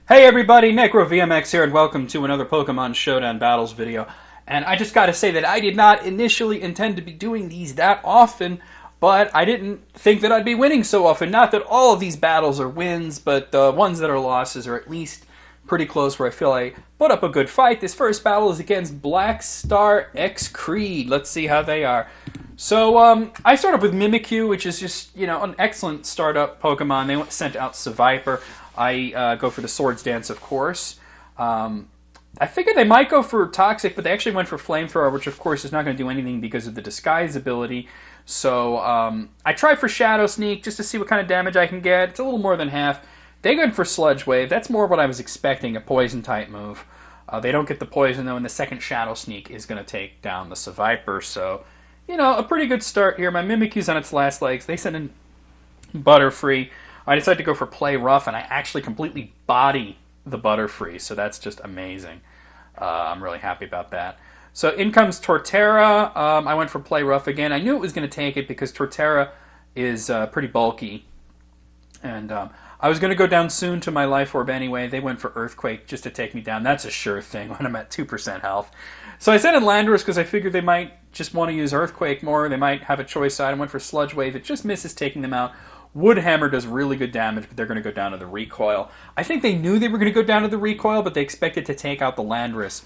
Hey everybody, NecroVMX here, and welcome to another Pokemon Showdown Battles video. And I just gotta say that I did not initially intend to be doing these that often, but I didn't think that I'd be winning so often. Not that all of these battles are wins, but the ones that are losses are at least pretty close where I feel I put up a good fight. This first battle is against Black Star X Creed. Let's see how they are. So, I start off with Mimikyu, which is just, an excellent startup Pokemon. They sent out Seviper. I go for the Swords Dance, of course. I figured they might go for Toxic, but they actually went for Flamethrower, which, of course, is not going to do anything because of the Disguise ability. So, I try for Shadow Sneak just to see what kind of damage I can get. It's a little more than half. They went for Sludge Wave. That's more what I was expecting, a Poison-type move. They don't get the Poison, though, and the second Shadow Sneak is going to take down the Seviper. So, a pretty good start here. My Mimikyu's on its last legs. They send in Butterfree. I decided to go for Play Rough, and I actually completely body the Butterfree, so that's just amazing. I'm really happy about that. So in comes Torterra. I went for Play Rough again. I knew it was going to take it because Torterra is pretty bulky, and I was going to go down soon to my Life Orb anyway. They went for Earthquake just to take me down. That's a sure thing when I'm at 2% health. So I sent in Landorus because I figured they might just want to use Earthquake more. They might have a choice side. I went for Sludge Wave. It just misses taking them out. Wood Hammer does really good damage, but they're going to go down to the Recoil. I think they knew they were going to go down to the Recoil, but they expected to take out the Landorus.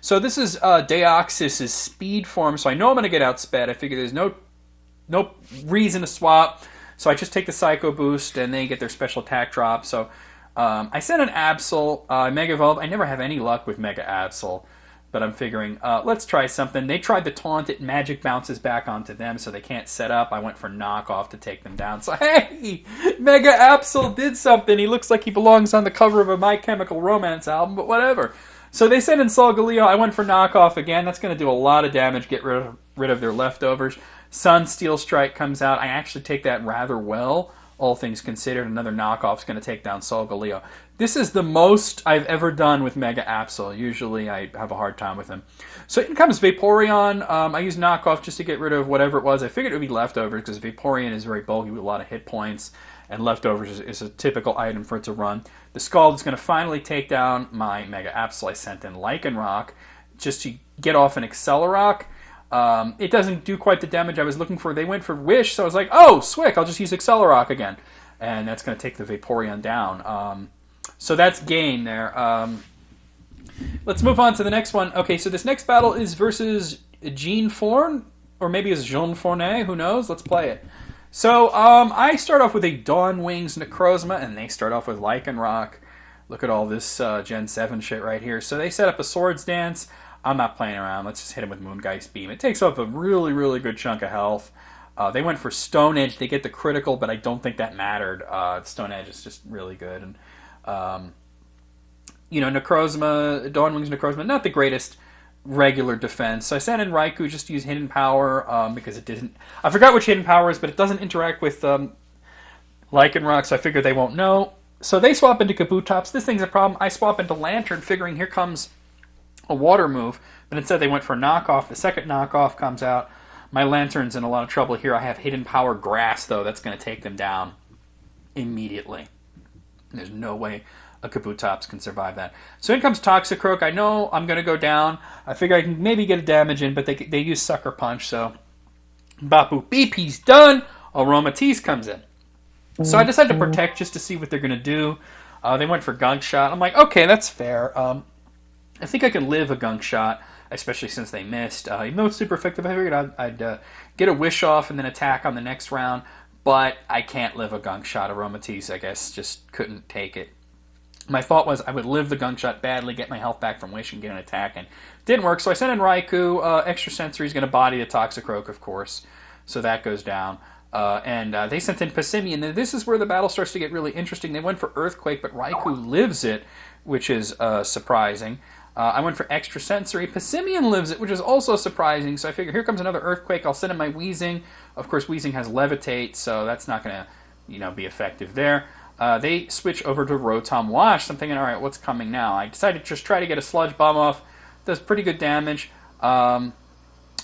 So this is Deoxys' speed form, so I know I'm going to get outsped. I figure there's no reason to swap, so I just take the Psycho Boost, and they get their special attack drop. So I sent an Absol, Mega Evolve. I never have any luck with Mega Absol, but I'm figuring, let's try something. They tried the Taunt, it magic bounces back onto them, so they can't set up. I went for Knockoff to take them down. So, hey, Mega Absol did something. He looks like he belongs on the cover of a My Chemical Romance album, but whatever. So they sent in Solgaleo. I went for Knockoff again. That's going to do a lot of damage, get rid of their leftovers. Sun Steel Strike comes out. I actually take that rather well, all things considered. Another Knockoff's going to take down Solgaleo. This is the most I've ever done with Mega Absol. Usually I have a hard time with him. So in comes Vaporeon. I use Knockoff just to get rid of whatever it was. I figured it would be Leftovers because Vaporeon is very bulky with a lot of hit points, and Leftovers is a typical item for it to run. The Scald is going to finally take down my Mega Absol. I sent in Lycanroc just to get off an Accelerock. It doesn't do quite the damage I was looking for. They went for Wish, so I was like, oh, Swick, I'll just use Accelerock again. And that's going to take the Vaporeon down. So that's gain there. Let's move on to the next one. Okay, so this next battle is versus Jean Forn, or maybe it's Jean Fornet, who knows? Let's play it. So I start off with a Dawn Wings Necrozma, and they start off with Lycanroc. Look at all this Gen 7 shit right here. So they set up a Swords Dance. I'm not playing around. Let's just hit him with Moongeist Beam. It takes up a really, really good chunk of health. They went for Stone Edge. They get the critical, but I don't think that mattered. Stone Edge is just really good. And Necrozma, Dawn Wings Necrozma, not the greatest regular defense. So I sent in Raikou just to use Hidden Power because it didn't... I forgot which Hidden Power is, but it doesn't interact with Lycanroc, so I figure they won't know. So they swap into Kabutops. This thing's a problem. I swap into Lantern, figuring here comes a water move, but instead they went for Knockoff. The second Knockoff comes out. My Lantern's in a lot of trouble here. I have Hidden Power Grass, though. That's going to take them down immediately. There's no way a Kabutops can survive that. So in comes Toxicroak. I know I'm going to go down. I figure I can maybe get a damage in, but they use Sucker Punch, so Bapu BP's done. Aromatisse comes in. So I decided to protect just to see what they're going to do. They went for Gunk Shot. I'm like, okay, that's fair. I think I could live a Gunk Shot, especially since they missed. Even though it's super effective, I figured I'd get a Wish off and then attack on the next round. But I can't live a Gunk Shot. Aromatisse, I guess, just couldn't take it. My thought was I would live the Gunk Shot badly, get my health back from Wish, and get an attack. And didn't work, so I sent in Raikou. Extra Sensory is going to body the Toxicroak, of course. So that goes down. And they sent in Passimian. And this is where the battle starts to get really interesting. They went for Earthquake, but Raikou lives it, which is surprising. I went for Extra Sensory. Passimian lives it, which is also surprising. So I figure here comes another Earthquake. I'll send in my Weezing. Of course, Weezing has Levitate, so that's not going to, be effective there. They switch over to Rotom Wash. So I'm thinking, all right, what's coming now? I decided to just try to get a Sludge Bomb off. Does pretty good damage. And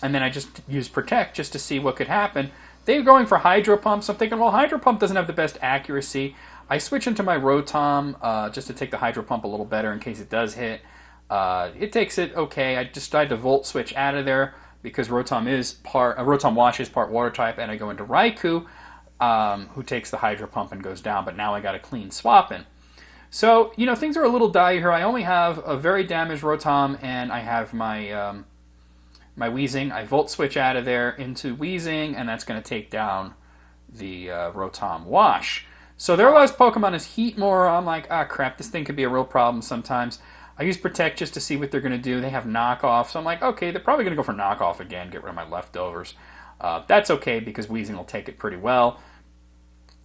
then I just used Protect just to see what could happen. They were going for Hydro Pump, so I'm thinking, well, Hydro Pump doesn't have the best accuracy. I switch into my Rotom just to take the Hydro Pump a little better in case it does hit. It takes it okay. I just tried to Volt Switch out of there because Rotom Wash is part Water type, and I go into Raikou, who takes the Hydro Pump and goes down, but now I got a clean swap in. So, things are a little dire here. I only have a very damaged Rotom, and I have my my Weezing. I Volt Switch out of there into Weezing, and that's going to take down the Rotom Wash. So there was Pokemon as Heatmore. I'm like, crap, this thing could be a real problem sometimes. I use Protect just to see what they're going to do. They have Knockoff, so I'm like, okay, they're probably going to go for Knockoff again, get rid of my leftovers. That's okay, because Weezing will take it pretty well.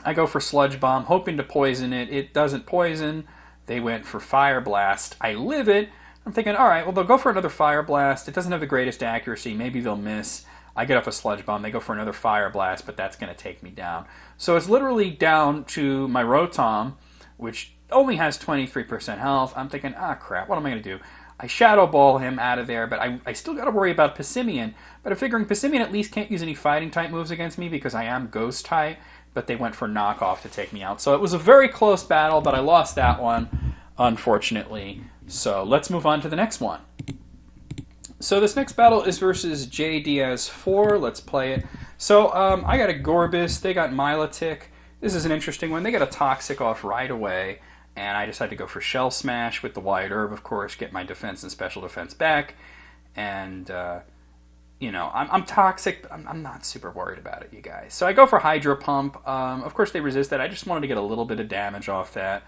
I go for Sludge Bomb, hoping to poison it. It doesn't poison. They went for Fire Blast. I live it. I'm thinking, all right, well, they'll go for another Fire Blast. It doesn't have the greatest accuracy. Maybe they'll miss. I get off a Sludge Bomb. They go for another Fire Blast, but that's going to take me down. So it's literally down to my Rotom, which only has 23% health. I'm thinking, crap, what am I going to do? I Shadow Ball him out of there, but I still got to worry about Passimian. But I'm figuring Passimian at least can't use any Fighting-type moves against me because I am Ghost-type, but they went for Knockoff to take me out. So it was a very close battle, but I lost that one, unfortunately. So let's move on to the next one. So this next battle is versus JDS4. Let's play it. So I got a Gorbis. They got Milotic. This is an interesting one. They got a Toxic off right away. And I decided to go for Shell Smash with the Wide Herb, of course, get my defense and special defense back. And, I'm toxic, but I'm not super worried about it, you guys. So I go for Hydro Pump. Of course, they resist that. I just wanted to get a little bit of damage off that.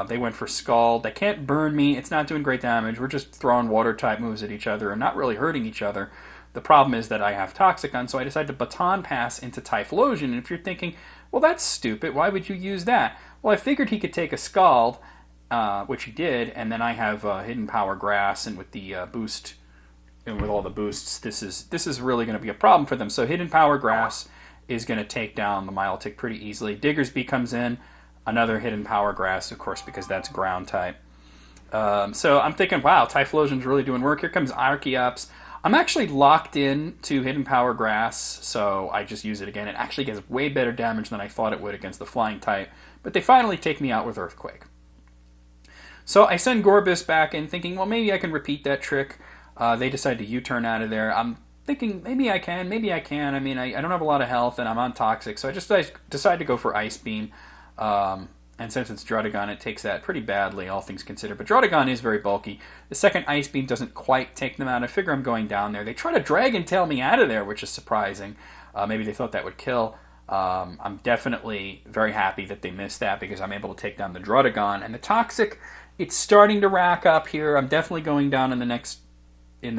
They went for Scald. They can't burn me. It's not doing great damage. We're just throwing Water-type moves at each other and not really hurting each other. The problem is that I have Toxic on, so I decided to Baton Pass into Typhlosion. And if you're thinking, well, that's stupid. Why would you use that? Well, I figured he could take a Scald, which he did, and then I have Hidden Power Grass, and with the boost, and with all the boosts, this is really going to be a problem for them. So Hidden Power Grass is going to take down the Milotic pretty easily. Diggersby comes in, another Hidden Power Grass, of course, because that's Ground type. So I'm thinking, wow, Typhlosion's really doing work. Here comes Archeops. I'm actually locked in to Hidden Power Grass, so I just use it again. It actually gets way better damage than I thought it would against the Flying type, but they finally take me out with Earthquake. So I send Gorbis back in thinking, well, maybe I can repeat that trick. They decide to U-turn out of there. I'm thinking, maybe I can. I mean, I don't have a lot of health, and I'm on Toxic, so I just decide to go for Ice Beam. And since it's Druddigon, it takes that pretty badly, all things considered. But Druddigon is very bulky. The second Ice Beam doesn't quite take them out. I figure I'm going down there. They try to Dragon Tail me out of there, which is surprising. Maybe they thought that would kill. I'm definitely very happy that they missed that because I'm able to take down the Druddigon. And the Toxic, it's starting to rack up here. I'm definitely going down in the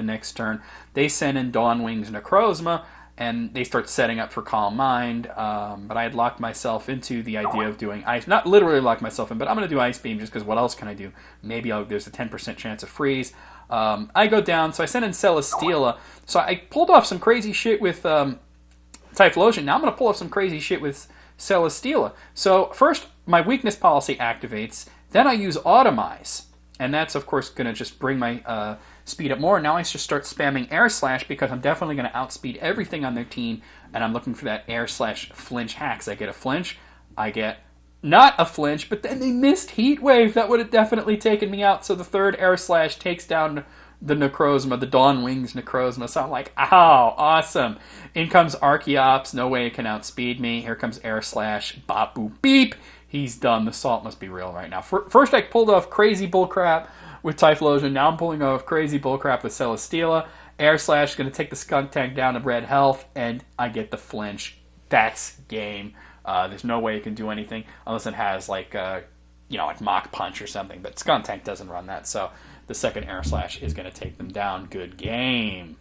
next turn. They send in Dawnwing's Necrozma, and they start setting up for Calm Mind, but I had locked myself into the idea of doing Ice... Not literally locked myself in, but I'm going to do Ice Beam just because what else can I do? Maybe there's a 10% chance of Freeze. I go down, so I send in Celesteela. So I pulled off some crazy shit with Typhlosion. Now I'm going to pull off some crazy shit with Celesteela. So first, my Weakness Policy activates. Then I use Automize. And that's, of course, going to just bring my... speed up more. Now I just start spamming Air Slash because I'm definitely going to outspeed everything on their team, and I'm looking for that Air Slash flinch hacks. I get a flinch, I get not a flinch, but then they missed Heat Wave. That would have definitely taken me out. So the third Air Slash takes down the Necrozma, the Dawnwing's Necrozma. So I'm like, ow, awesome. In comes Archeops. No way it can outspeed me. Here comes Air Slash. Bop, boop, beep. He's done. The salt must be real right now. First I pulled off crazy bullcrap with Typhlosion. Now I'm pulling off crazy bullcrap with Celesteela. Air Slash is going to take the Skunk Tank down to red health, and I get the flinch. That's game. There's no way it can do anything unless it has like Mach Punch or something. But Skunk Tank doesn't run that, so the second Air Slash is going to take them down. Good game.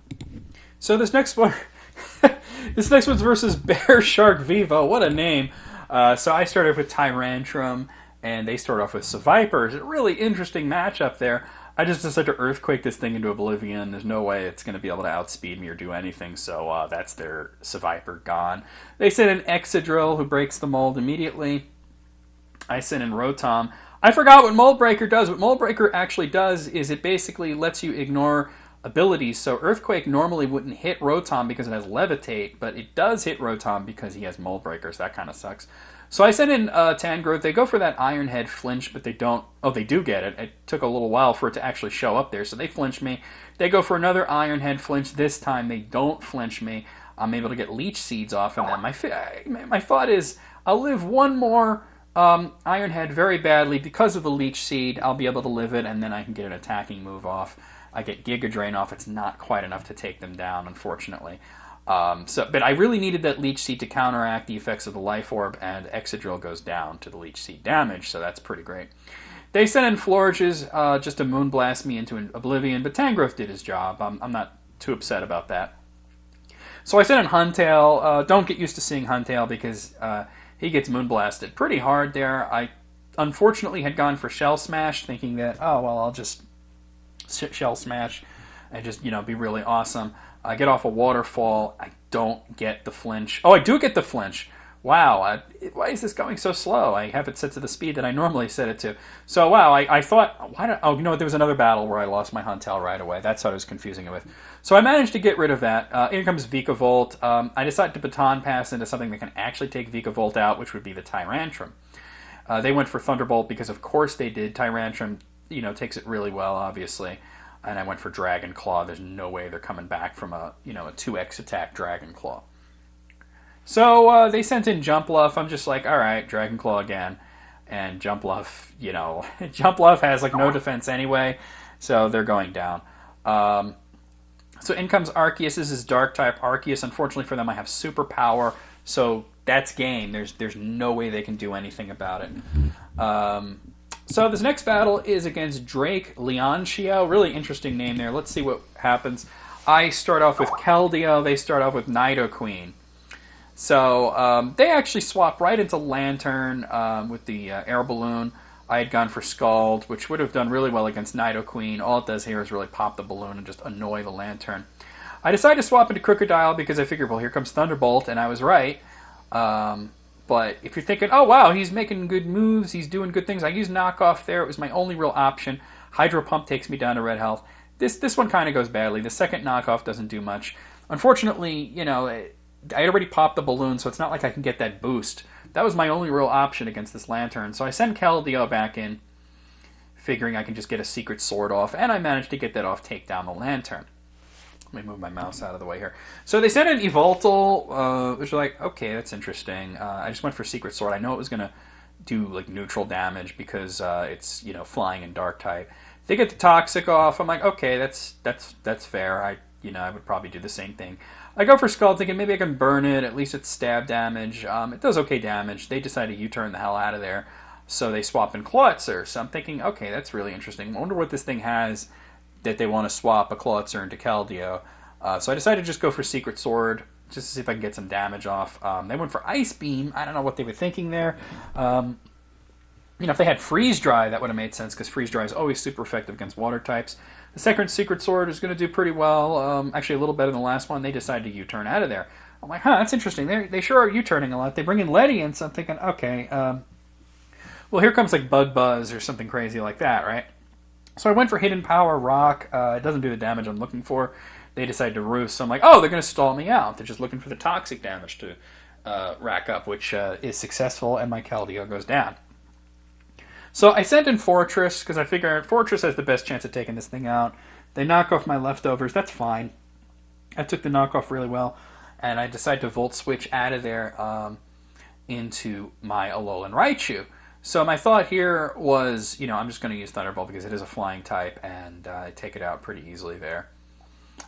So this next one's versus Bear Shark Vivo. What a name. So I started with Tyrantrum, and they start off with Seviper. It's a really interesting matchup there. I just decided to Earthquake this thing into oblivion. There's no way it's going to be able to outspeed me or do anything, so that's their Seviper gone. They send in Excadrill, who breaks the mold immediately. I send in Rotom. I forgot what Mold Breaker does. What Mold Breaker actually does is it basically lets you ignore abilities. So Earthquake normally wouldn't hit Rotom because it has Levitate, but it does hit Rotom because he has Mold Breakers. That kind of sucks. So I sent in Tangrowth. They go for that Iron Head flinch, but they don't. Oh, they do get it. It took a little while for it to actually show up there, so they flinch me. They go for another Iron Head flinch. This time they don't flinch me. I'm able to get Leech Seeds off of them. My thought is I'll live one more Iron Head very badly because of the Leech Seed. I'll be able to live it, and then I can get an attacking move off. I get Giga Drain off. It's not quite enough to take them down, unfortunately. But I really needed that Leech Seed to counteract the effects of the Life Orb, and Excadrill goes down to the Leech Seed damage, so that's pretty great. They sent in Flourishes just to Moonblast me into Oblivion, but Tangrowth did his job. I'm not too upset about that. So I sent in Huntail. Don't get used to seeing Huntail because he gets Moonblasted pretty hard there. I unfortunately had gone for Shell Smash, thinking that, oh, well, I'll just Shell Smash and just, be really awesome. I get off a waterfall. I don't get the flinch. Oh, I do get the flinch. Wow, why is this going so slow? I have it set to the speed that I normally set it to. So, wow, I thought, there was another battle where I lost my Huntail right away. That's what I was confusing it with. So I managed to get rid of that. In comes Vikavolt. I decided to Baton Pass into something that can actually take Vikavolt out, which would be the Tyrantrum. They went for Thunderbolt because, of course, they did. Tyrantrum, takes it really well, obviously. And I went for Dragon Claw. There's no way they're coming back from a 2x attack Dragon Claw. So they sent in Jumpluff. I'm just like, all right, Dragon Claw again. And Jumpluff, Jumpluff has no defense anyway, so they're going down. So in comes Arceus. This is Dark type Arceus. Unfortunately for them, I have Super Power, so that's game. There's no way they can do anything about it. So this next battle is against Drake Leoncio. Really interesting name there. Let's see what happens. I start off with Keldeo. They start off with Nidoqueen. So they actually swap right into Lantern with the Air Balloon. I had gone for Scald, which would have done really well against Nidoqueen. All it does here is really pop the balloon and just annoy the Lantern. I decided to swap into Crocodile because I figured, well, here comes Thunderbolt, and I was right. But if you're thinking, oh, wow, he's making good moves, he's doing good things, I used Knockoff there. It was my only real option. Hydro Pump takes me down to red health. This one kind of goes badly. The second Knockoff doesn't do much. Unfortunately, I had already popped the balloon, so it's not like I can get that boost. That was my only real option against this Lantern. So I send Keldeo back in, figuring I can just get a Secret Sword off, and I managed to get that off, take down the Lantern. Let me move my mouse out of the way here. So they sent in Evoltal, which was like, okay, that's interesting. I just went for Secret Sword. I know it was going to do neutral damage because it's flying and dark type. They get the Toxic off. I'm like, okay, that's fair. I would probably do the same thing. I go for Skull, thinking maybe I can burn it. At least it's stab damage. It does okay damage. They decide to U-turn the hell out of there, so they swap in Clawitzer. So I'm thinking, okay, that's really interesting. I wonder what this thing has that they want to swap a Clawitzer into Keldeo. So I decided to just go for Secret Sword, just to see if I can get some damage off. They went for Ice Beam. I don't know what they were thinking there. If they had Freeze Dry, that would have made sense, because Freeze Dry is always super effective against water types. The second Secret Sword is going to do pretty well, actually a little better than the last one. They decided to U-turn out of there. I'm like, that's interesting. They sure are U-turning a lot. They bring in Ledian, so I'm thinking, okay, well, here comes Bug Buzz or something crazy like that, right? So I went for Hidden Power Rock. It doesn't do the damage I'm looking for. They decide to roost, so I'm like, oh, they're going to stall me out. They're just looking for the toxic damage to rack up, which is successful, and my Keldeo goes down. So I sent in Fortress, because I figured Fortress has the best chance of taking this thing out. They knock off my leftovers. That's fine. I took the knockoff really well, and I decided to Volt Switch out of there into my Alolan Raichu. So my thought here was, I'm just going to use Thunderbolt because it is a flying type, and I take it out pretty easily there.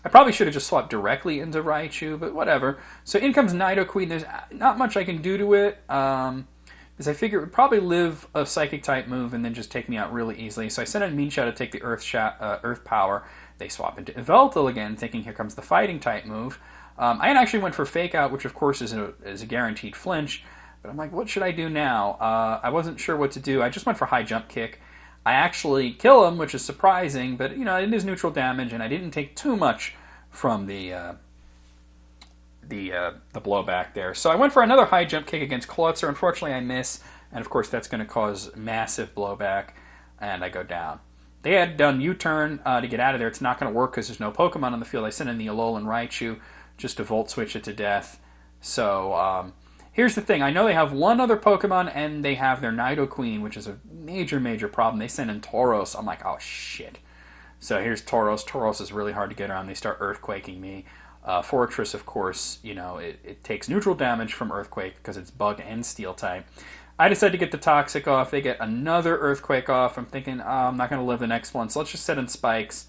I probably should have just swapped directly into Raichu, but whatever. So in comes Nidoqueen. There's not much I can do to it, because I figure it would probably live a Psychic-type move and then just take me out really easily. So I sent in Meanshot to take the Earth Power. They swap into Yveltal again, thinking here comes the Fighting-type move. I actually went for Fake Out, which of course is a guaranteed flinch. But I'm like, what should I do now? I wasn't sure what to do. I just went for High Jump Kick. I actually kill him, which is surprising, but it is neutral damage, and I didn't take too much from the blowback there. So I went for another High Jump Kick against Clawitzer. Unfortunately, I miss, and of course that's going to cause massive blowback, and I go down. They had done U-turn to get out of there. It's not going to work because there's no Pokemon on the field. I sent in the Alolan Raichu just to Volt Switch it to death. So Here's the thing. I know they have one other Pokemon, and they have their Nidoqueen, which is a major, major problem. They send in Tauros. I'm like, oh, shit. So here's Tauros. Tauros is really hard to get around. They start Earthquaking me. Fortress, of course, it takes neutral damage from Earthquake because it's Bug and Steel type. I decide to get the Toxic off. They get another Earthquake off. I'm thinking, I'm not going to live the next one, so let's just set in Spikes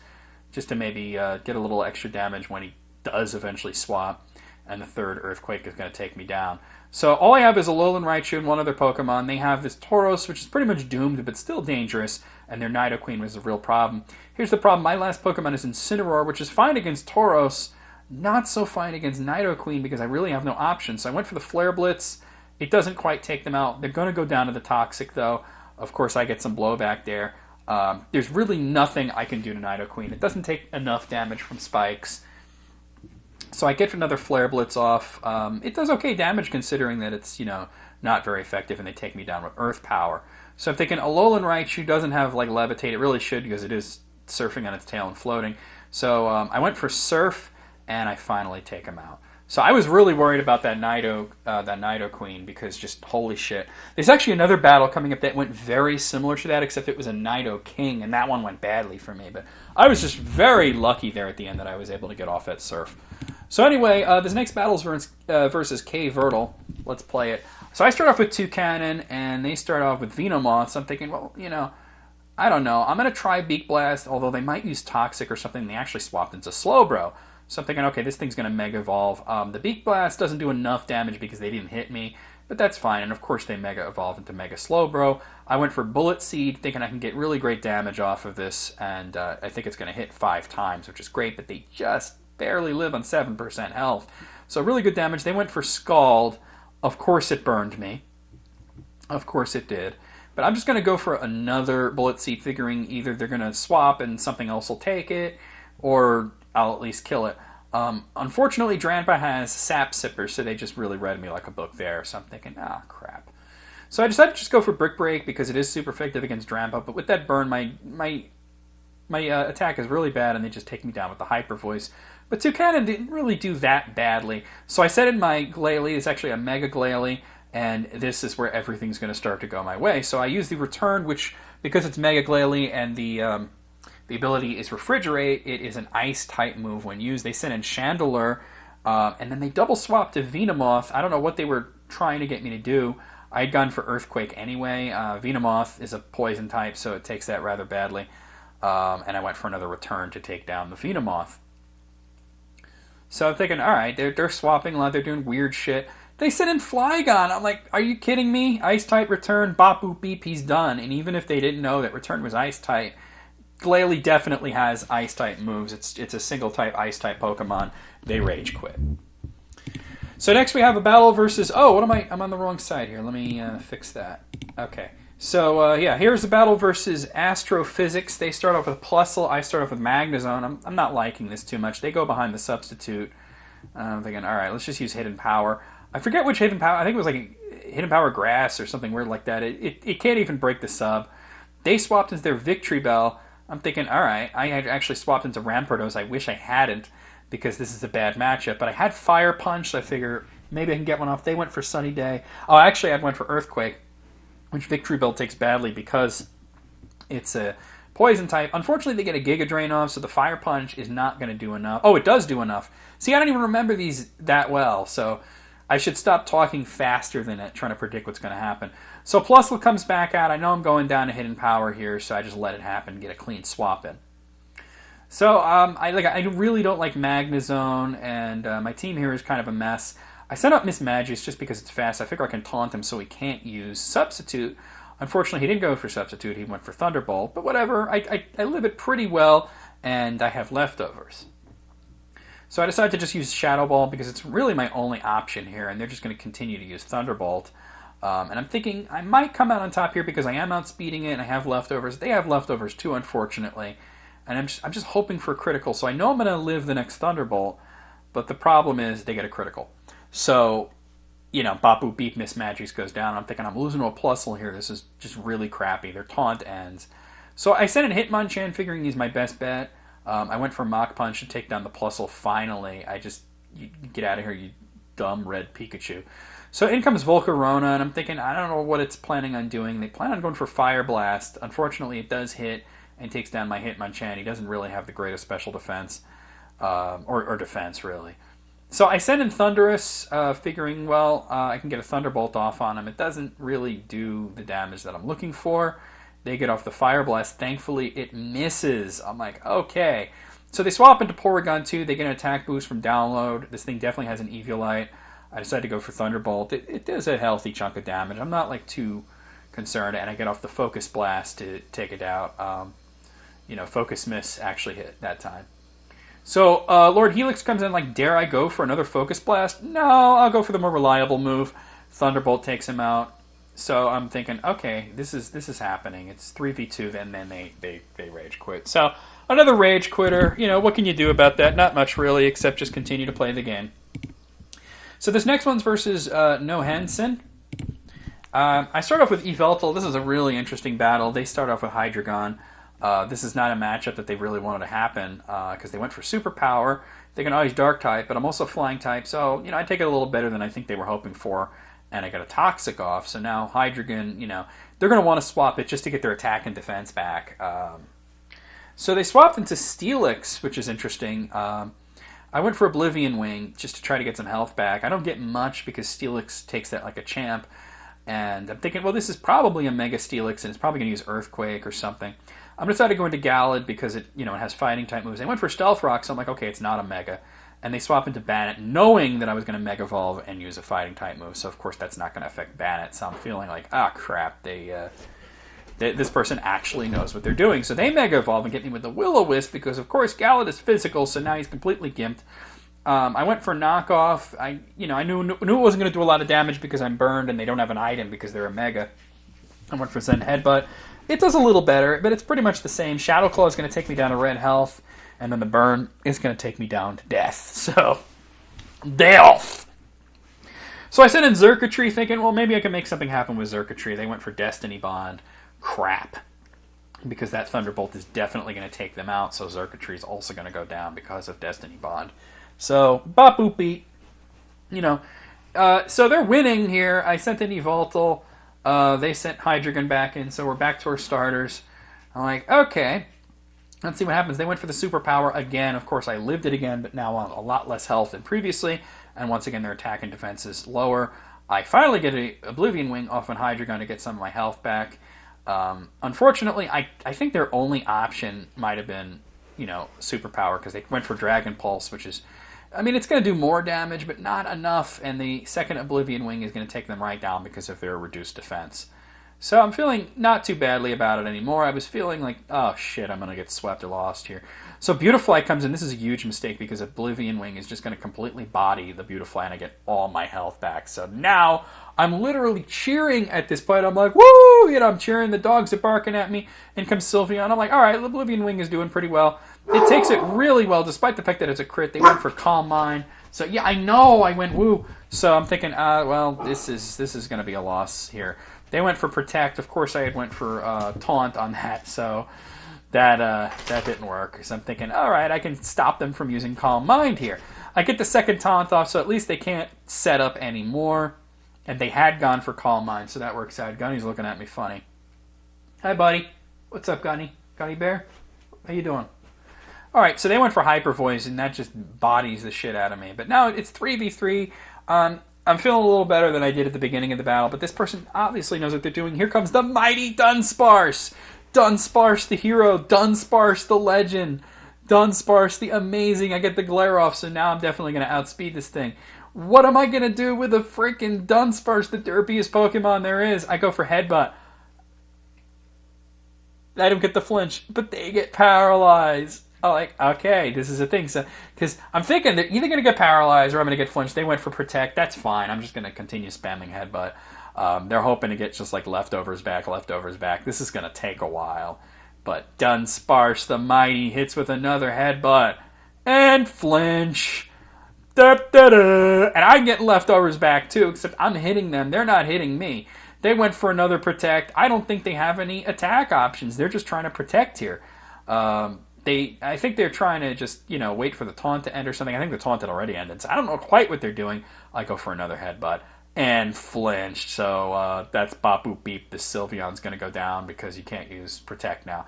just to maybe get a little extra damage when he does eventually swap. And the third Earthquake is going to take me down. So all I have is a Alolan Raichu and one other Pokemon. They have this Tauros, which is pretty much doomed, but still dangerous, and their Nidoqueen was a real problem. Here's the problem. My last Pokemon is Incineroar, which is fine against Tauros, not so fine against Nidoqueen because I really have no option. So I went for the Flare Blitz. It doesn't quite take them out. They're going to go down to the Toxic, though. Of course, I get some blowback there. There's really nothing I can do to Nidoqueen. It doesn't take enough damage from Spikes. So I get another Flare Blitz off. It does okay damage considering that it's, not very effective, and they take me down with Earth Power. So I'm thinking Alolan Raichu doesn't have, Levitate. It really should because it is surfing on its tail and floating. So I went for Surf, and I finally take him out. So I was really worried about that Nidoqueen because just holy shit. There's actually another battle coming up that went very similar to that, except it was a Nidoking, and that one went badly for me. But I was just very lucky there at the end that I was able to get off that Surf. So anyway, this next battle is versus K Vertle. Let's play it. So I start off with Toucannon, and they start off with Venomoth. So I'm thinking, well, I don't know. I'm going to try Beak Blast, although they might use Toxic or something. They actually swapped into Slowbro. So I'm thinking, okay, this thing's going to Mega Evolve. The Beak Blast doesn't do enough damage because they didn't hit me, but that's fine. And of course they Mega Evolve into Mega Slowbro. I went for Bullet Seed, thinking I can get really great damage off of this, and I think it's going to hit 5 times, which is great, but they just barely live on 7% health. So really good damage. They went for Scald. Of course it burned me. Of course it did. But I'm just going to go for another Bullet Seed, figuring either they're going to swap and something else will take it, or I'll at least kill it. Unfortunately, Dranpa has Sap Sipper, so they just really read me like a book there. So I'm thinking, crap. So I decided to just go for Brick Break because it is super effective against Dranpa. But with that burn, my attack is really bad, and they just take me down with the Hyper Voice. But Toucannon didn't really do that badly. So I set in my Glalie. It's actually a Mega Glalie, and this is where everything's going to start to go my way. So I use the Return, which, because it's Mega Glalie and the ability is Refrigerate, it is an Ice-type move when used. They sent in Chandelure, and then they double swapped to Venomoth. I don't know what they were trying to get me to do. I had gone for Earthquake anyway. Venomoth is a Poison type, so it takes that rather badly. And I went for another Return to take down the Venomoth. So I'm thinking, alright, they're swapping a lot, they're doing weird shit. They sent in Flygon. I'm like, are you kidding me? Ice-type Return, bop, boop, beep, he's done. And even if they didn't know that Return was Ice-type, Glalie definitely has Ice-type moves. It's a single-type Ice-type Pokemon. They Rage Quit. So next we have a battle versus... Oh, what am I... I'm on the wrong side here. Let me fix that. Okay. So, here's the battle versus Astrophysics. They start off with Plusle. I start off with Magnezone. I'm not liking this too much. They go behind the Substitute. I'm thinking, alright, let's just use Hidden Power. I forget which Hidden Power... I think it was like Hidden Power Grass or something weird like that. It can't even break the sub. They swapped into their Victory Bell. I'm thinking, alright, I had actually swapped into Rampardos. I wish I hadn't, because this is a bad matchup. But I had Fire Punch, so I figure maybe I can get one off. They went for Sunny Day. Oh, actually, I went for Earthquake, which Victory Bell takes badly because it's a Poison type. Unfortunately, they get a Giga Drain off, so the Fire Punch is not going to do enough. Oh, it does do enough. See, I don't even remember these that well, so I should stop talking faster than it, trying to predict what's going to happen. So Plusle comes back out. I know I'm going down to Hidden Power here, so I just let it happen and get a clean swap in. So I really don't like Magnezone, and my team here is kind of a mess. I sent up Mismagius just because it's fast. I figure I can taunt him so he can't use Substitute. Unfortunately, he didn't go for Substitute. He went for Thunderbolt. But whatever, I live it pretty well, and I have leftovers. So I decided to just use Shadow Ball because it's really my only option here, and they're just going to continue to use Thunderbolt. And I'm thinking I might come out on top here because I am outspeeding it and I have leftovers. They have leftovers too, unfortunately. And I'm just hoping for a critical. So I know I'm going to live the next Thunderbolt, but the problem is they get a critical. So, Bapu Beep Mismagius goes down. I'm thinking I'm losing to a Plusle here. This is just really crappy. Their taunt ends. So I sent in Hitmonchan, figuring he's my best bet. I went for Mach Punch to take down the Plusle finally. You get out of here, you dumb red Pikachu. So in comes Volcarona, and I'm thinking, I don't know what it's planning on doing. They plan on going for Fire Blast. Unfortunately, it does hit and takes down my Hitmonchan. He doesn't really have the greatest special defense, or defense, really. So I send in Thundurus, figuring, well, I can get a Thunderbolt off on him. It doesn't really do the damage that I'm looking for. They get off the Fire Blast. Thankfully, it misses. I'm like, okay. So they swap into Porygon 2. They get an attack boost from Download. This thing definitely has an Eviolite. I decided to go for Thunderbolt. It does a healthy chunk of damage. I'm not like too concerned, and I get off the Focus Blast to take it out. Focus Miss actually hit that time. So Lord Helix comes in like, dare I go for another Focus Blast? No, I'll go for the more reliable move. Thunderbolt takes him out. So I'm thinking, okay, this is happening. It's 3v2, and then they rage quit. So another rage quitter. What can you do about that? Not much really, except just continue to play the game. So this next one's versus No Henson. I start off with Yveltal. This is a really interesting battle. They start off with Hydreigon. This is not a matchup that they really wanted to happen because they went for Superpower. They can always Dark type, but I'm also Flying type, so I take it a little better than I think they were hoping for, and I got a Toxic off. So now Hydreigon, they're going to want to swap it just to get their attack and defense back. So they swapped into Steelix, which is interesting. I went for Oblivion Wing just to try to get some health back. I don't get much because Steelix takes that like a champ, and I'm thinking, well, this is probably a Mega Steelix, and it's probably going to use Earthquake or something. I'm decided to go into Gallade because it has fighting type moves. They went for Stealth Rock, so I'm like, okay, it's not a Mega. And they swap into Bannet, knowing that I was going to Mega Evolve and use a fighting type move. So of course that's not going to affect Bannet. So I'm feeling like, crap, this person actually knows what they're doing. So they Mega Evolve and get me with the Will-O-Wisp because of course Gallade is physical, so now he's completely gimped. I went for Knockoff. I knew it wasn't going to do a lot of damage because I'm burned and they don't have an item because they're a Mega. I went for Zen Headbutt. It does a little better, but it's pretty much the same. Shadow Claw is going to take me down to red health, and then the burn is going to take me down to death. So, death! So I sent in Xurkitree thinking, well, maybe I can make something happen with Xurkitree. They went for Destiny Bond. Crap. Because that Thunderbolt is definitely going to take them out, so Xurkitree is also going to go down because of Destiny Bond. So, bop boop beat. So they're winning here. I sent in Yveltal. They sent Hydreigon back in, so we're back to our starters. I'm like, okay, let's see what happens. They went for the Superpower again. Of course, I lived it again, but now on a lot less health than previously. And once again, their attack and defense is lower. I finally get an Oblivion Wing off on Hydreigon to get some of my health back. Unfortunately, I think their only option might have been, Superpower, because they went for Dragon Pulse, which is... it's going to do more damage, but not enough, and the second Oblivion Wing is going to take them right down because of their reduced defense. So I'm feeling not too badly about it anymore. I was feeling like, oh shit, I'm going to get swept or lost here. So Beautifly comes in. This is a huge mistake because Oblivion Wing is just going to completely body the Beautifly and I get all my health back. So now I'm literally cheering at this point. I'm like, woo! I'm cheering. The dogs are barking at me. In comes Sylveon. I'm like, all right, Oblivion Wing is doing pretty well. It takes it really well, despite the fact that it's a crit. They went for Calm Mind. So yeah, I know I went woo. So I'm thinking, this is going to be a loss here. They went for Protect. Of course, I had went for Taunt on that. So that didn't work. So I'm thinking, all right, I can stop them from using Calm Mind here. I get the second Taunt off, so at least they can't set up anymore. And they had gone for Calm Mind, so that works out. Gunny's looking at me funny. Hi, buddy. What's up, Gunny? Gunny Bear? How you doing? All right, so they went for Hyper Voice, and that just bodies the shit out of me. But now it's 3v3. I'm feeling a little better than I did at the beginning of the battle, but this person obviously knows what they're doing. Here comes the mighty Dunsparce. Dunsparce the hero. Dunsparce the legend. Dunsparce the amazing. I get the glare off, so now I'm definitely going to outspeed this thing. What am I going to do with a freaking Dunsparce, the derpiest Pokemon there is? I go for Headbutt. I don't get the flinch, but they get paralyzed. I'm like, okay, this is a thing. So, because I'm thinking they're either going to get paralyzed or I'm going to get flinched. They went for Protect. That's fine. I'm just going to continue spamming Headbutt. They're hoping to get just like leftovers back. This is going to take a while. But Dunsparce, the mighty, hits with another Headbutt. And flinch. Da, da, da. And I get leftovers back too, except I'm hitting them. They're not hitting me. They went for another Protect. I don't think they have any attack options. They're just trying to protect here. I think they're trying to just, wait for the taunt to end or something. I think the taunt had already ended, so I don't know quite what they're doing. I go for another Headbutt. and flinched. So that's bop boop beep. The Sylveon's going to go down because you can't use Protect now.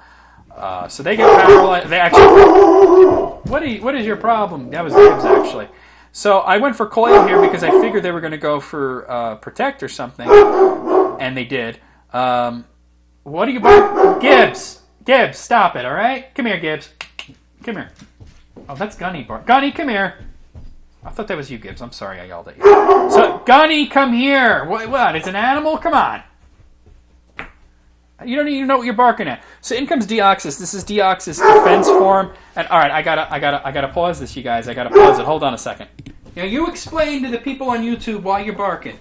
So they get paralyzed. They actually. What is your problem? That was Gibbs actually. So I went for Coil here because I figured they were going to go for Protect or something, and they did. What are you barking? Gibbs, stop it! All right, come here, Gibbs. Come here. Oh, that's Gunny. Gunny, come here. I thought that was you, Gibbs. I'm sorry I yelled at you. So, Gunny, come here. What? It's an animal? Come on. You don't even know what you're barking at. So in comes Deoxys. This is Deoxys defense form. And all right, I gotta pause this, you guys. I gotta pause it. Hold on a second. Now you explain to the people on YouTube why you're barking.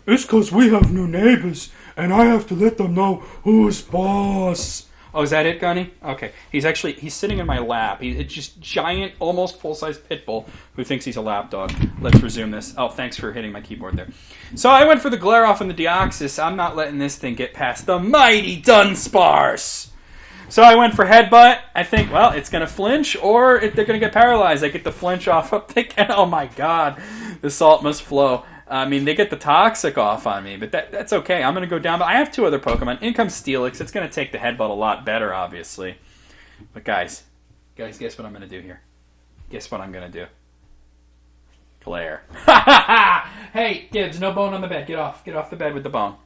It's because we have new neighbors, and I have to let them know who's boss. Oh, is that it, Gunny? Okay. He's sitting in my lap. It's just giant, almost full-size pit bull who thinks he's a lap dog. Let's resume this. Oh, thanks for hitting my keyboard there. So I went for the Glaroff and the Deoxys. I'm not letting this thing get past the mighty Dunsparce. So I went for Headbutt. I think, well, it's going to flinch or they're going to get paralyzed. I get the flinch off. I'm thinking, oh my god, the salt must flow. I mean, they get the Toxic off on me, but that's okay. I'm going to go down. But I have two other Pokemon. In comes Steelix. It's going to take the Headbutt a lot better, obviously. But guys, guess what I'm going to do here? Guess what I'm going to do? Glare. Hey, Gibbs, no bone on the bed. Get off the bed with the bone.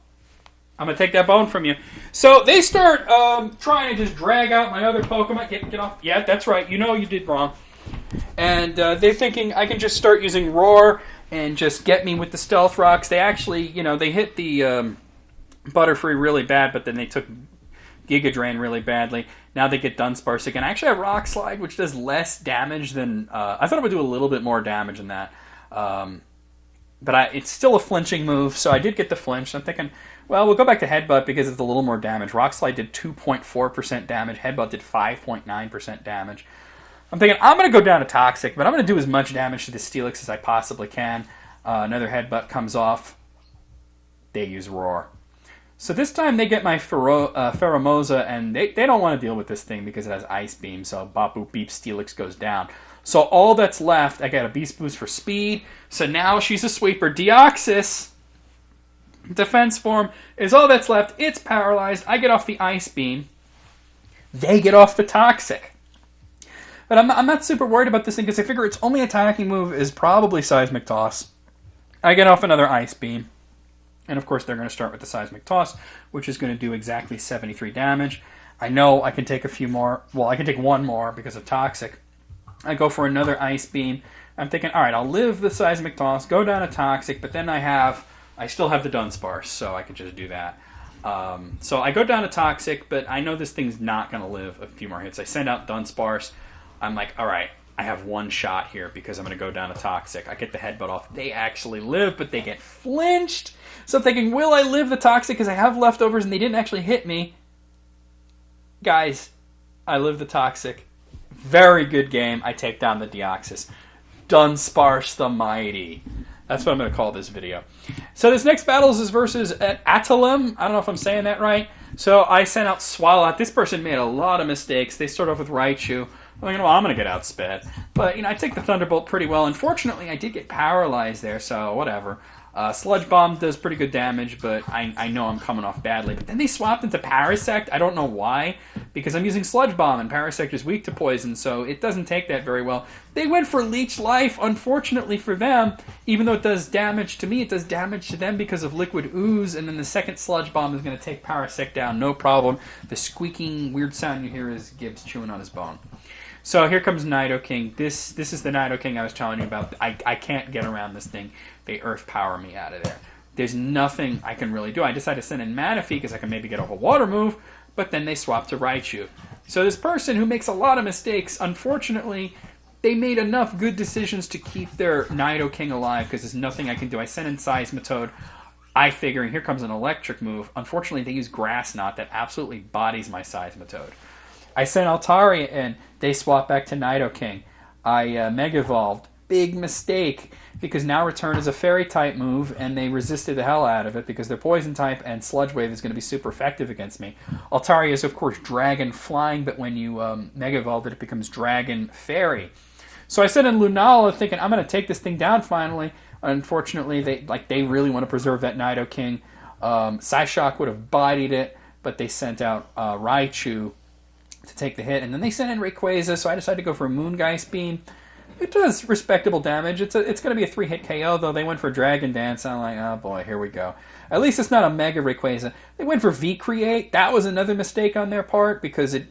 I'm going to take that bone from you. So they start trying to just drag out my other Pokemon. Get off. Yeah, that's right. You know you did wrong. And they're thinking I can just start using Roar and just get me with the Stealth Rocks. They actually, they hit the Butterfree really bad, but then they took Giga Drain really badly. Now they get Dunsparce again. I actually have Rock Slide, which does less damage than... I thought it would do a little bit more damage than that. But it's still a flinching move, so I did get the flinch. I'm thinking, well, we'll go back to Headbutt because it's a little more damage. Rock Slide did 2.4% damage. Headbutt did 5.9% damage. I'm thinking, I'm going to go down to Toxic, but I'm going to do as much damage to the Steelix as I possibly can. Another Headbutt comes off. They use Roar. So this time they get my Pheromosa, and they don't want to deal with this thing because it has Ice Beam, so Bop Boop Beep Steelix goes down. So all that's left, I got a Beast Boost for speed, so now she's a sweeper. Deoxys, defense form, is all that's left. It's paralyzed. I get off the Ice Beam. They get off the Toxic. But I'm not super worried about this thing because I figure its only attacking move is probably Seismic Toss. I get off another Ice Beam. And of course they're going to start with the Seismic Toss, which is going to do exactly 73 damage. I know I can take a few more. Well, I can take one more because of Toxic. I go for another Ice Beam. I'm thinking, alright, I'll live the Seismic Toss, go down to Toxic, but then I still have the Dunsparce, so I can just do that. So I go down to Toxic, but I know this thing's not going to live a few more hits. I send out Dunsparce. I'm like, all right, I have one shot here because I'm going to go down to Toxic. I get the Headbutt off. They actually live, but they get flinched. So I'm thinking, will I live the Toxic because I have leftovers and they didn't actually hit me? Guys, I live the Toxic. Very good game. I take down the Deoxys. Dunsparce the Mighty. That's what I'm going to call this video. So this next battle is versus Atalim. I don't know if I'm saying that right. So I sent out Swalot. This person made a lot of mistakes. They start off with Raichu. I'm like, well, I'm going to get outsped. But, I take the Thunderbolt pretty well. Unfortunately, I did get paralyzed there, so whatever. Sludge Bomb does pretty good damage, but I know I'm coming off badly. But then they swapped into Parasect. I don't know why, because I'm using Sludge Bomb, and Parasect is weak to poison, so it doesn't take that very well. They went for Leech Life, unfortunately for them. Even though it does damage to me, it does damage to them because of Liquid Ooze, and then the second Sludge Bomb is going to take Parasect down, no problem. The squeaking weird sound you hear is Gibbs chewing on his bone. So here comes Nidoking. This is the Nidoking I was telling you about. I can't get around this thing. They Earth Power me out of there. There's nothing I can really do. I decided to send in Manaphy because I can maybe get off a water move, but then they swap to Raichu. So this person who makes a lot of mistakes, unfortunately, they made enough good decisions to keep their Nidoking alive because there's nothing I can do. I sent in Seismitoad. I figure, and here comes an electric move. Unfortunately, they use Grass Knot that absolutely bodies my Seismitoad. I sent Altaria in. They swap back to Nidoking. I Mega Evolved. Big mistake, because now Return is a Fairy-type move, and they resisted the hell out of it because they're Poison-type, and Sludge Wave is going to be super effective against me. Altaria is, of course, Dragon Flying, but when you Mega Evolve it, it becomes Dragon Fairy. So I sent in Lunala thinking, I'm going to take this thing down finally. Unfortunately, they really want to preserve that Nidoking. Psyshock would have bodied it, but they sent out Raichu to take the hit, and then they sent in Rayquaza, so I decided to go for a Moongeist Beam. It does respectable damage. It's going to be a 3-hit KO, though they went for Dragon Dance. I'm like, oh boy, here we go. At least it's not a Mega Rayquaza. They went for V-Create. That was another mistake on their part, because it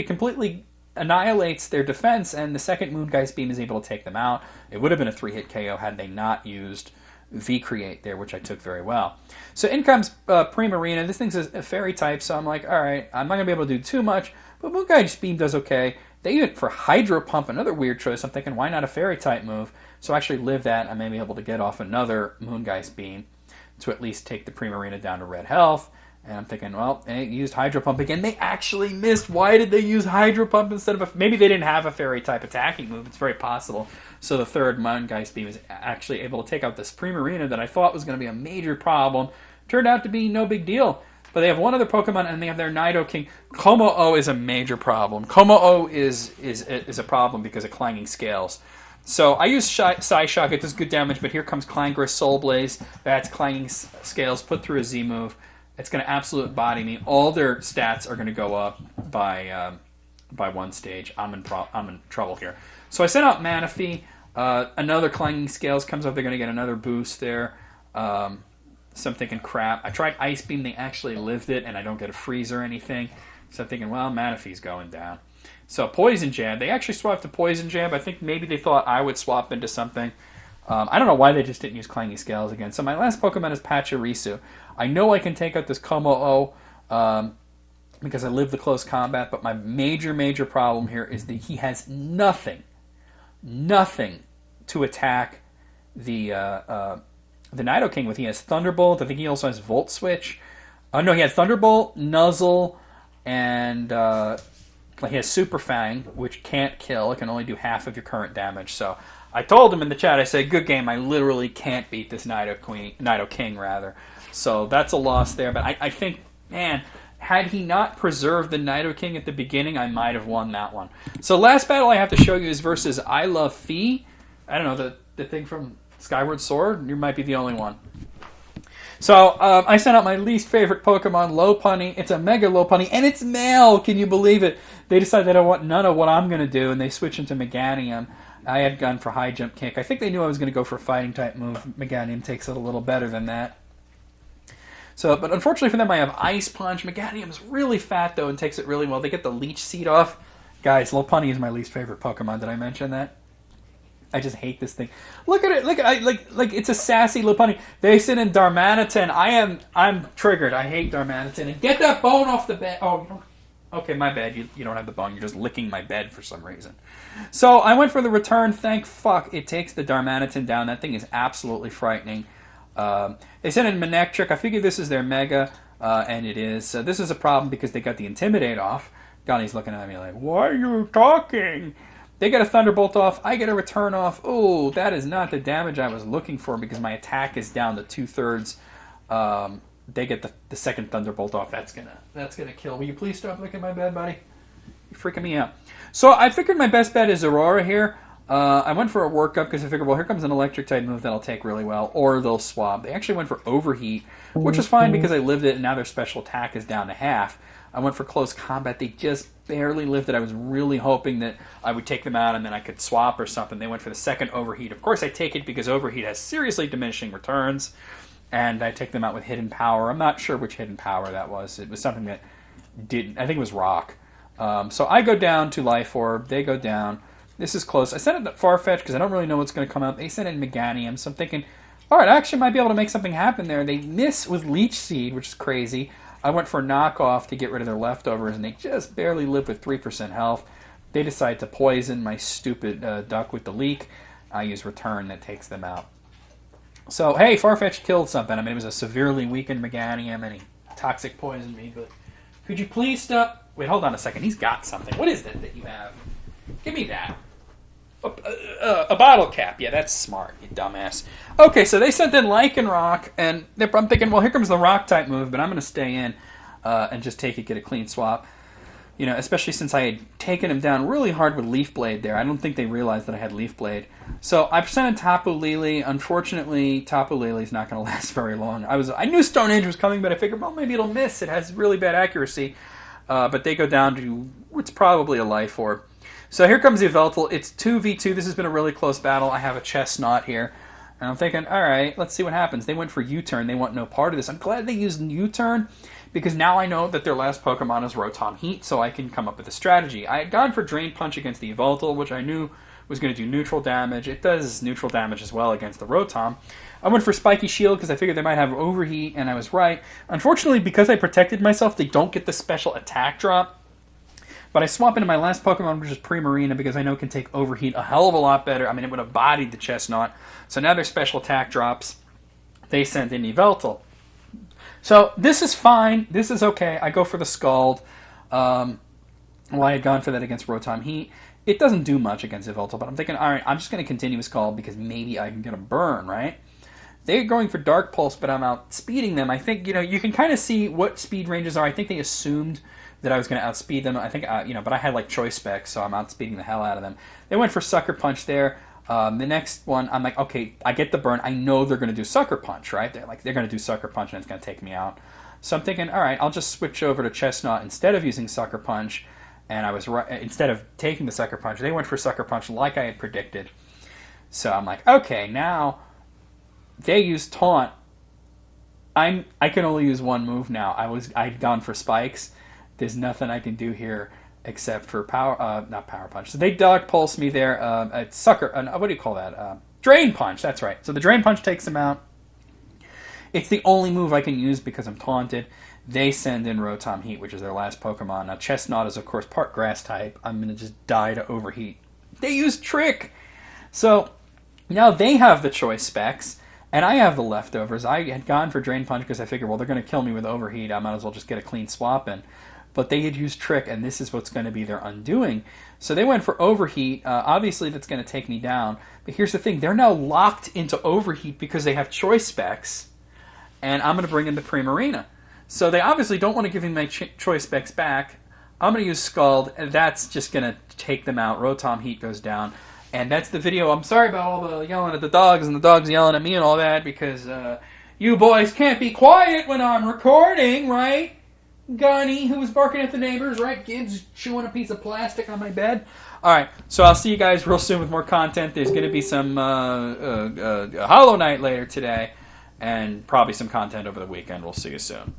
completely annihilates their defense, and the second Moongeist Beam is able to take them out. It would have been a 3-hit KO had they not used V-Create there, which I took very well. So in comes Primarina. This thing's a fairy type, so I'm like, alright, I'm not going to be able to do too much, but Moongeist Beam does okay. They went for Hydro Pump, another weird choice. I'm thinking, why not a fairy type move? So I actually live that, I may be able to get off another Moongeist Beam to at least take the Primarina down to red health. And I'm thinking, well, they used Hydro Pump again. They actually missed. Why did they use Hydro Pump instead of maybe they didn't have a fairy type attacking move. It's very possible. So the third Moongeist Beam is actually able to take out this Primarina that I thought was going to be a major problem. Turned out to be no big deal. But they have one other Pokemon, and they have their Nidoking. Como-O is a major problem. Como-O is a problem because of Clanging Scales. So I use Psyshock. It does good damage, but here comes Clangorous Soul Blaze. That's Clanging Scales put through a Z move. It's going to absolute body me. All their stats are going to go up by one stage. I'm in trouble here. So I sent out Manaphy. Another Clanging Scales comes up. They're going to get another boost there. So I'm thinking, crap. I tried Ice Beam. They actually lived it, and I don't get a freeze or anything. So I'm thinking, well, Manaphy's going down. So Poison Jab. They actually swapped to Poison Jab. I think maybe they thought I would swap into something. I don't know why they just didn't use Clanging Scales again. So my last Pokemon is Pachirisu. I know I can take out this Como-O because I live the close combat, but my major problem here is that he has nothing to attack the Nidoking with. He has Thunderbolt. I think he also has Volt Switch. No, he had Thunderbolt, Nuzzle, and he has Super Fang, which can't kill. It can only do half of your current damage. So I told him in the chat, I said, good game. I literally can't beat this Nidoking, rather. So that's a loss there. But I think, man, had he not preserved the Nidoking at the beginning, I might have won that one. So last battle I have to show you is versus I Love Fee. I don't know, the thing from Skyward Sword. You might be the only one. So I sent out my least favorite Pokemon, Lopunny. It's a Mega Lopunny, and it's male. Can you believe it? They decided they don't want none of what I'm going to do, and they switch into Meganium. I had gone for High Jump Kick. I think they knew I was going to go for a fighting type move. Meganium takes it a little better than that. So, but unfortunately for them, I have Ice Punch. Meganium's really fat, though, and takes it really well. They get the Leech Seed off. Guys, Lopunny is my least favorite Pokemon. Did I mention that? I just hate this thing. Look at it. Look at like it's a sassy Lopunny. They sent in Darmanitan. I'm triggered. I hate Darmanitan. And get that bone off the bed. Oh, you don't. Okay, my bad. You don't have the bone. You're just licking my bed for some reason. So I went for the return. Thank fuck. It takes the Darmanitan down. That thing is absolutely frightening. They sent in Manectric. I figured this is their Mega, and it is. This is a problem because they got the Intimidate off. Donnie's looking at me like, why are you talking? They get a Thunderbolt off. I get a return off. Oh, that is not the damage I was looking for because my attack is down to 2/3. They get the second Thunderbolt off. That's gonna kill. Will you please stop looking at my bed, buddy? You're freaking me out. So I figured my best bet is Aurora here. I went for a workup because I figured, well, here comes an electric type move that'll take really well, or they'll swap. They actually went for Overheat, which is fine because I lived it, and now their special attack is down to half. I went for close combat. They just barely lived it. I was really hoping that I would take them out and then I could swap or something. They went for the second Overheat. Of course, I take it because Overheat has seriously diminishing returns, and I take them out with Hidden Power. I'm not sure which Hidden Power that was. It was something that didn't. I think it was Rock. So I go down to Life Orb. They go down. This is close. I sent it to Farfetch because I don't really know what's going to come out. They sent in Meganium, so I'm thinking, all right, I actually might be able to make something happen there. They miss with Leech Seed, which is crazy. I went for Knockoff to get rid of their leftovers, and they just barely live with 3% health. They decide to poison my stupid duck with the leak. I use Return that takes them out. So, hey, Farfetch killed something. I mean, it was a severely weakened Meganium, and he toxic poisoned me, but could you please stop? Wait, hold on a second. He's got something. What is that you have? Give me that. A bottle cap. Yeah, that's smart, you dumbass. Okay, so they sent in Lycanroc, and I'm thinking, well, here comes the Rock-type move, but I'm going to stay in and just take it, get a clean swap. especially since I had taken him down really hard with Leaf Blade there. I don't think they realized that I had Leaf Blade. So I presented Tapu Lele. Unfortunately, Tapu Lele's not going to last very long. I knew Stonehenge was coming, but I figured, well, maybe it'll miss. It has really bad accuracy. But they go down to what's probably a Life Orb. So here comes the Yveltal. It's 2v2. This has been a really close battle. I have a Chestnut here. And I'm thinking, all right, let's see what happens. They went for U-turn. They want no part of this. I'm glad they used U-turn, because now I know that their last Pokemon is Rotom Heat, so I can come up with a strategy. I had gone for Drain Punch against the Yveltal, which I knew was going to do neutral damage. It does neutral damage as well against the Rotom. I went for Spiky Shield because I figured they might have Overheat, and I was right. Unfortunately, because I protected myself, they don't get the special attack drop. But I swap into my last Pokemon, which is Primarina, because I know it can take Overheat a hell of a lot better. I mean, it would have bodied the Chestnut. So now their special attack drops. They send in Yveltal. So this is fine. This is okay. I go for the Scald. Well, I had gone for that against Rotom Heat. It doesn't do much against Yveltal, but I'm thinking, all right, I'm just going to continue with Scald because maybe I can get a burn, right? They're going for Dark Pulse, but I'm outspeeding them. I think, you can kind of see what speed ranges are. I think they assumed that I was going to outspeed them. I think, but I had choice specs, so I'm outspeeding the hell out of them. They went for Sucker Punch there. The next one, I'm like, okay, I get the burn. I know they're going to do Sucker Punch, right? They're going to do Sucker Punch and it's going to take me out. So I'm thinking, all right, I'll just switch over to Chestnut instead of using Sucker Punch. And I was right. Instead of taking the Sucker Punch, they went for Sucker Punch like I had predicted. So I'm like, okay, now they use Taunt. I can only use one move now. I'd gone for Spikes. There's nothing I can do here except for not Power Punch. So they Dark Pulse me there. What do you call that? Drain Punch. That's right. So the Drain Punch takes them out. It's the only move I can use because I'm taunted. They send in Rotom Heat, which is their last Pokemon. Now Chestnut is of course part Grass type. I'm gonna just die to Overheat. They use Trick. So now they have the choice specs. And I have the leftovers. I had gone for Drain Punch because I figured, well, they're going to kill me with Overheat. I might as well just get a clean swap in. But they had used Trick, and this is what's going to be their undoing. So they went for Overheat. Obviously, that's going to take me down. But here's the thing. They're now locked into Overheat because they have choice specs. And I'm going to bring in the Primarina. So they obviously don't want to give me my choice specs back. I'm going to use Scald, and that's just going to take them out. Rotom Heat goes down. And that's the video. I'm sorry about all the yelling at the dogs and the dogs yelling at me and all that because you boys can't be quiet when I'm recording, right? Gunny, who was barking at the neighbors, right? Gibbs chewing a piece of plastic on my bed. All right, so I'll see you guys real soon with more content. There's going to be some Hollow Knight later today and probably some content over the weekend. We'll see you soon.